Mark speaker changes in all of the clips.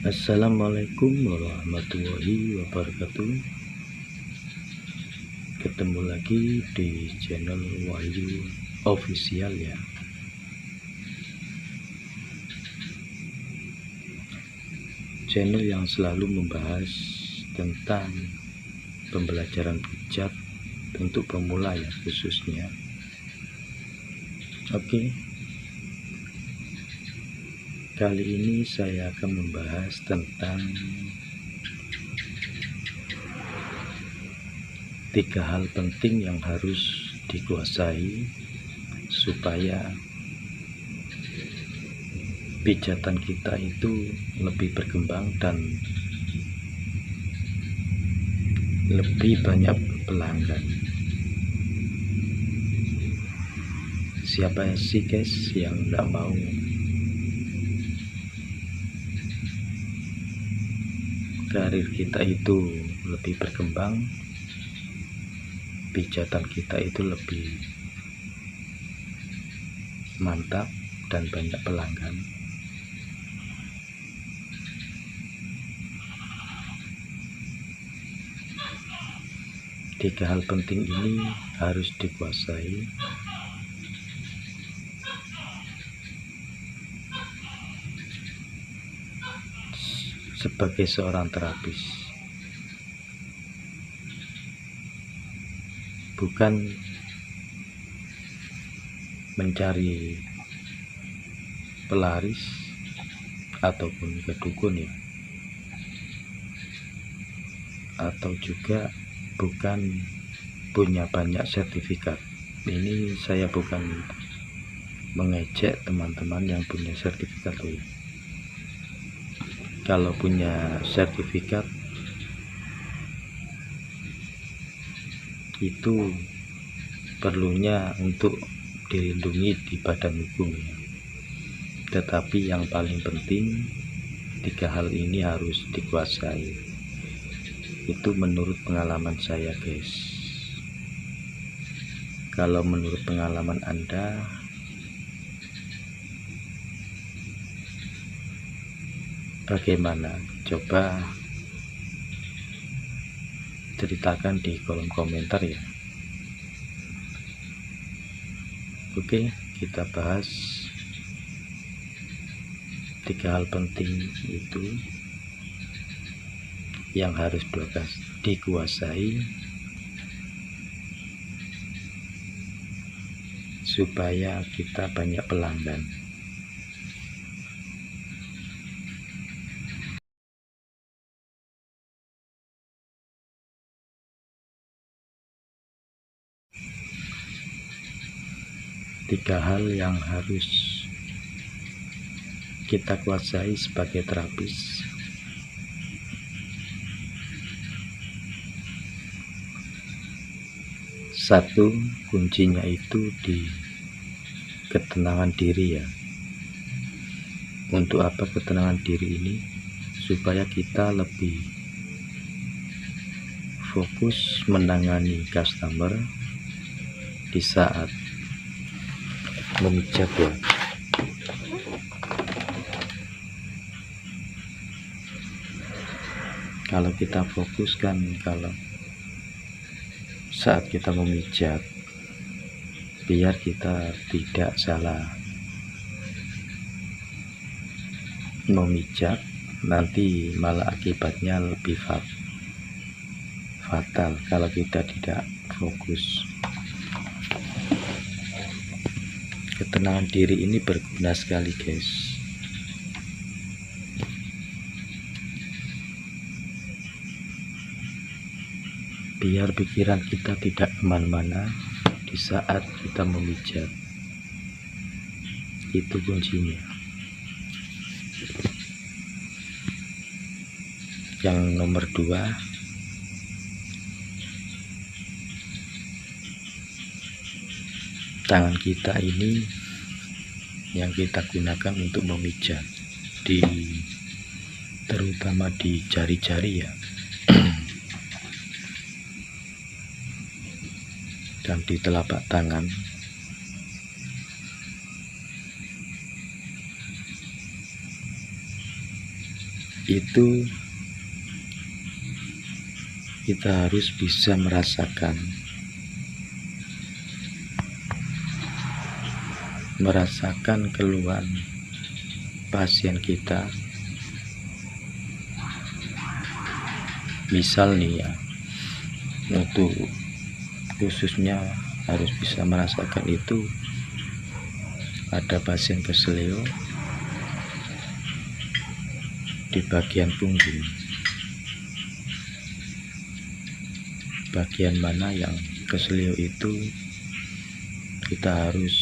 Speaker 1: Assalamualaikum warahmatullahi wabarakatuh. Ketemu lagi di channel Wahyu Official ya. Channel yang selalu membahas tentang pembelajaran pijat untuk pemula ya khususnya. Oke. Kali ini saya akan membahas tentang 3 hal penting yang harus dikuasai supaya pijatan kita itu lebih berkembang dan lebih banyak pelanggan. Siapa sih guys yang tidak mau karir kita itu lebih berkembang, pijatan kita itu lebih mantap dan banyak pelanggan? Tiga hal penting ini harus dikuasai sebagai seorang terapis. Bukan mencari pelaris ataupun ke dukun ya, atau juga bukan punya banyak sertifikat. Ini saya bukan mengejek teman-teman yang punya sertifikat loh. Kalau punya sertifikat itu perlunya untuk dilindungi di badan hukum ya. Tetapi yang paling penting 3 hal ini harus dikuasai. Itu menurut pengalaman saya guys. Kalau menurut pengalaman Anda, bagaimana? Coba ceritakan di kolom komentar ya. Oke, kita bahas 3 hal penting itu yang harus dikuasai supaya kita banyak pelanggan. Tiga hal yang harus kita kuasai sebagai terapis. Satu, kuncinya itu di ketenangan diri ya. Untuk apa ketenangan diri ini? Supaya kita lebih fokus menangani customer di saat memijat ya. Kalau kita fokuskan kalau saat kita memijat, biar kita tidak salah memijat, nanti malah akibatnya lebih fatal kalau kita tidak fokus. Ketenangan diri ini berguna sekali guys. Biar pikiran kita tidak kemana-mana di saat kita memijat. Itu kuncinya. Yang nomor 2, tangan kita ini yang kita gunakan untuk memijat, terutama di jari-jari ya, dan di telapak tangan. itu kita harus bisa merasakan keluhan pasien kita. Misal nih ya, untuk khususnya harus bisa merasakan itu, ada pasien keseleo di bagian punggung, bagian mana yang keseleo itu kita harus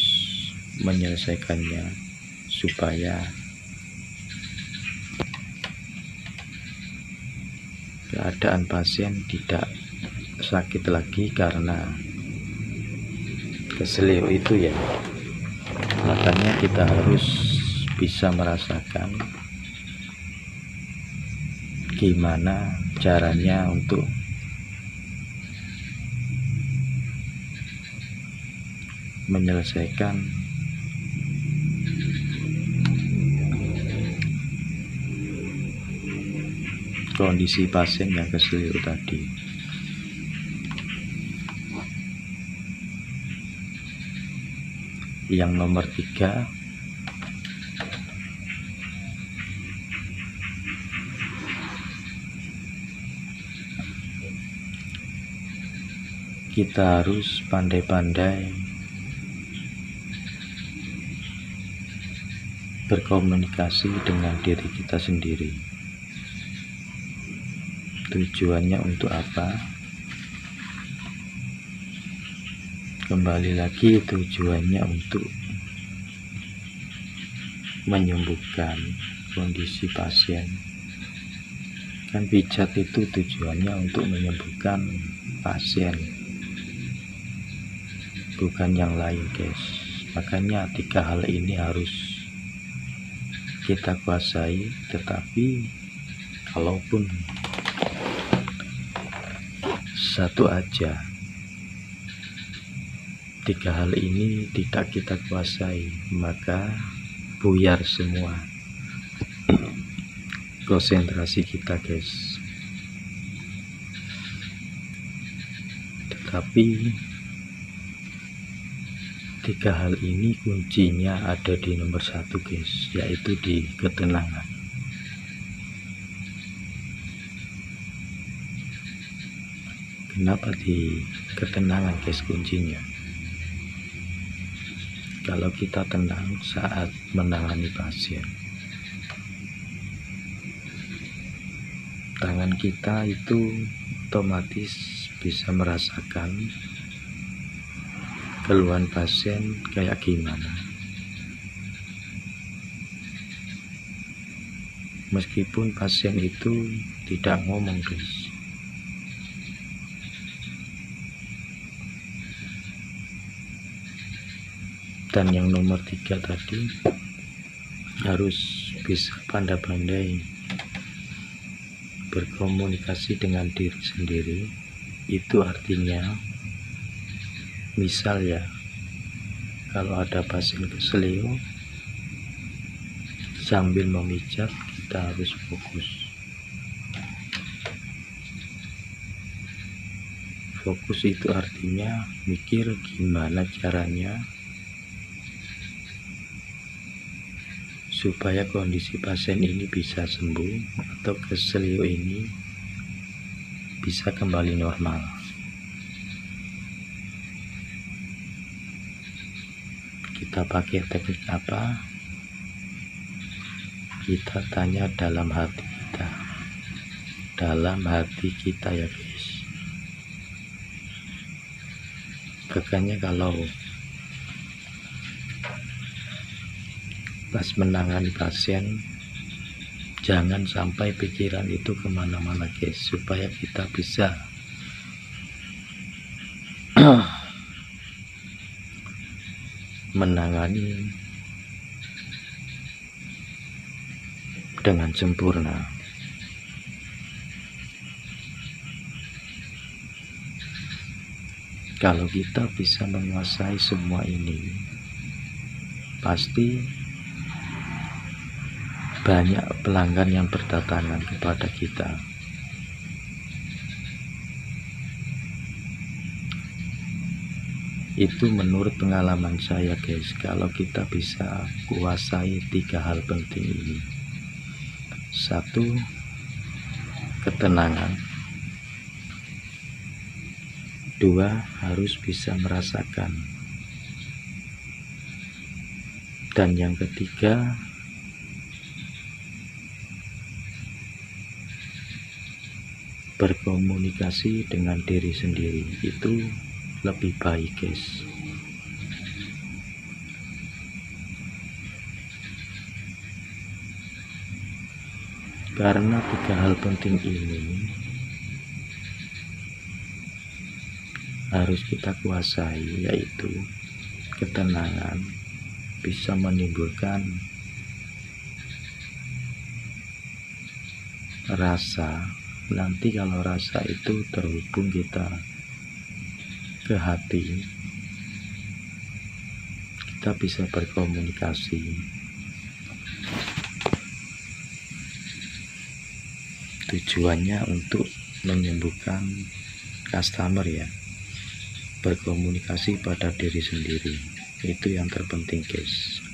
Speaker 1: menyelesaikannya supaya keadaan pasien tidak sakit lagi karena keseleo itu ya. Makanya kita harus bisa merasakan gimana caranya untuk menyelesaikan kondisi pasien yang keseleo tadi. Yang nomor 3, kita harus pandai-pandai berkomunikasi dengan diri kita sendiri. Tujuannya untuk apa? Kembali lagi, tujuannya untuk menyembuhkan kondisi pasien. Kan pijat itu tujuannya untuk menyembuhkan pasien, bukan yang lain guys. Makanya 3 hal ini harus kita kuasai. Tetapi kalaupun satu aja 3 hal ini tidak kita kuasai, maka buyar semua konsentrasi kita guys. Tetapi 3 hal ini kuncinya ada di nomor 1 guys, yaitu di ketenangan. Kenapa di ketenangan guys kuncinya? Kalau kita tenang saat menangani pasien, tangan kita itu otomatis bisa merasakan keluhan pasien kayak gimana. Meskipun pasien itu tidak ngomong guys. Dan yang nomor 3 tadi, harus bisa pandai-pandai berkomunikasi dengan diri sendiri. Itu artinya, misal ya, kalau ada pasien keseleo, sambil memijat kita harus fokus. Fokus itu artinya mikir gimana caranya supaya kondisi pasien ini bisa sembuh atau keseleo ini bisa kembali normal. Kita pakai teknik apa? Kita tanya dalam hati kita. Dalam hati kita ya guys. Makanya kalau pas menangani pasien, jangan sampai pikiran itu kemana-mana guys, supaya kita bisa menangani dengan sempurna. Kalau kita bisa menguasai semua ini, pasti banyak pelanggan yang berdatangan kepada kita. Itu menurut pengalaman saya guys, kalau kita bisa kuasai 3 hal penting ini. 1, ketenangan. 2, harus bisa merasakan. Dan yang ketiga, berkomunikasi dengan diri sendiri. Itu lebih baik guys. Karena 3 hal penting ini harus kita kuasai, yaitu ketenangan bisa menimbulkan rasa. Nanti kalau rasa itu terhubung kita ke hati, kita bisa berkomunikasi. Tujuannya untuk menyembuhkan customer ya, berkomunikasi pada diri sendiri. Itu yang terpenting guys.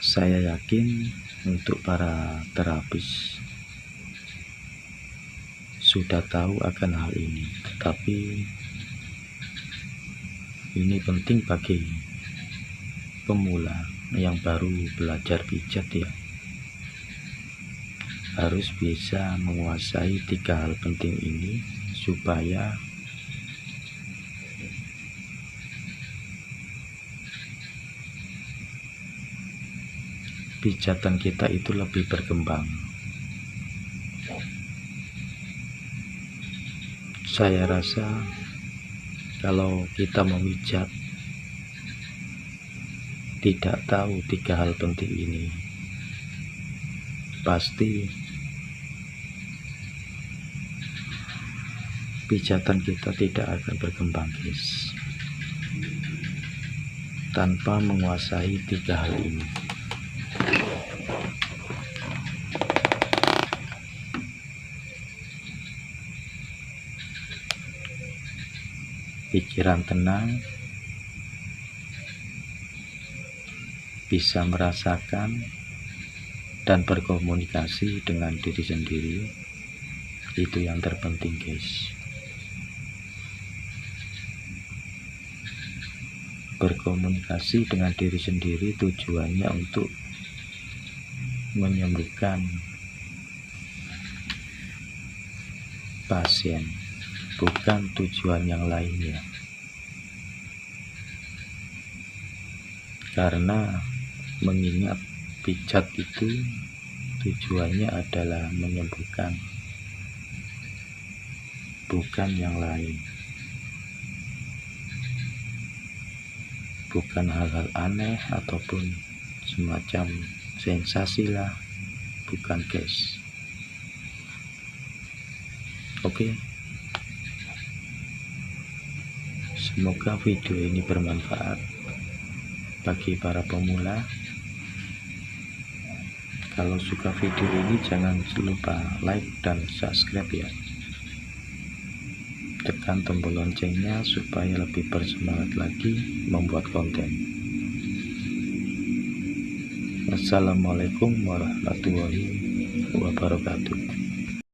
Speaker 1: Saya yakin untuk para terapis sudah tahu akan hal ini, tetapi ini penting bagi pemula yang baru belajar pijat ya. Harus bisa menguasai 3 hal penting ini supaya pijatan kita itu lebih berkembang. Saya rasa kalau kita memijat tidak tahu 3 hal penting ini, pasti pijatan kita tidak akan berkembang guys, tanpa menguasai 3 hal ini. Pikiran tenang, bisa merasakan dan berkomunikasi dengan diri sendiri. Itu yang terpenting guys. Berkomunikasi dengan diri sendiri tujuannya untuk menyembuhkan pasien, bukan tujuan yang lainnya. Karena mengingat pijat itu tujuannya adalah menyembuhkan, bukan yang lain. Bukan hal-hal aneh ataupun semacam sensasi lah, bukan guys. Oke. Semoga video ini bermanfaat bagi para pemula. Kalau suka video ini jangan lupa like dan subscribe ya. Tekan tombol loncengnya supaya lebih bersemangat lagi membuat konten. Assalamualaikum warahmatullahi wabarakatuh.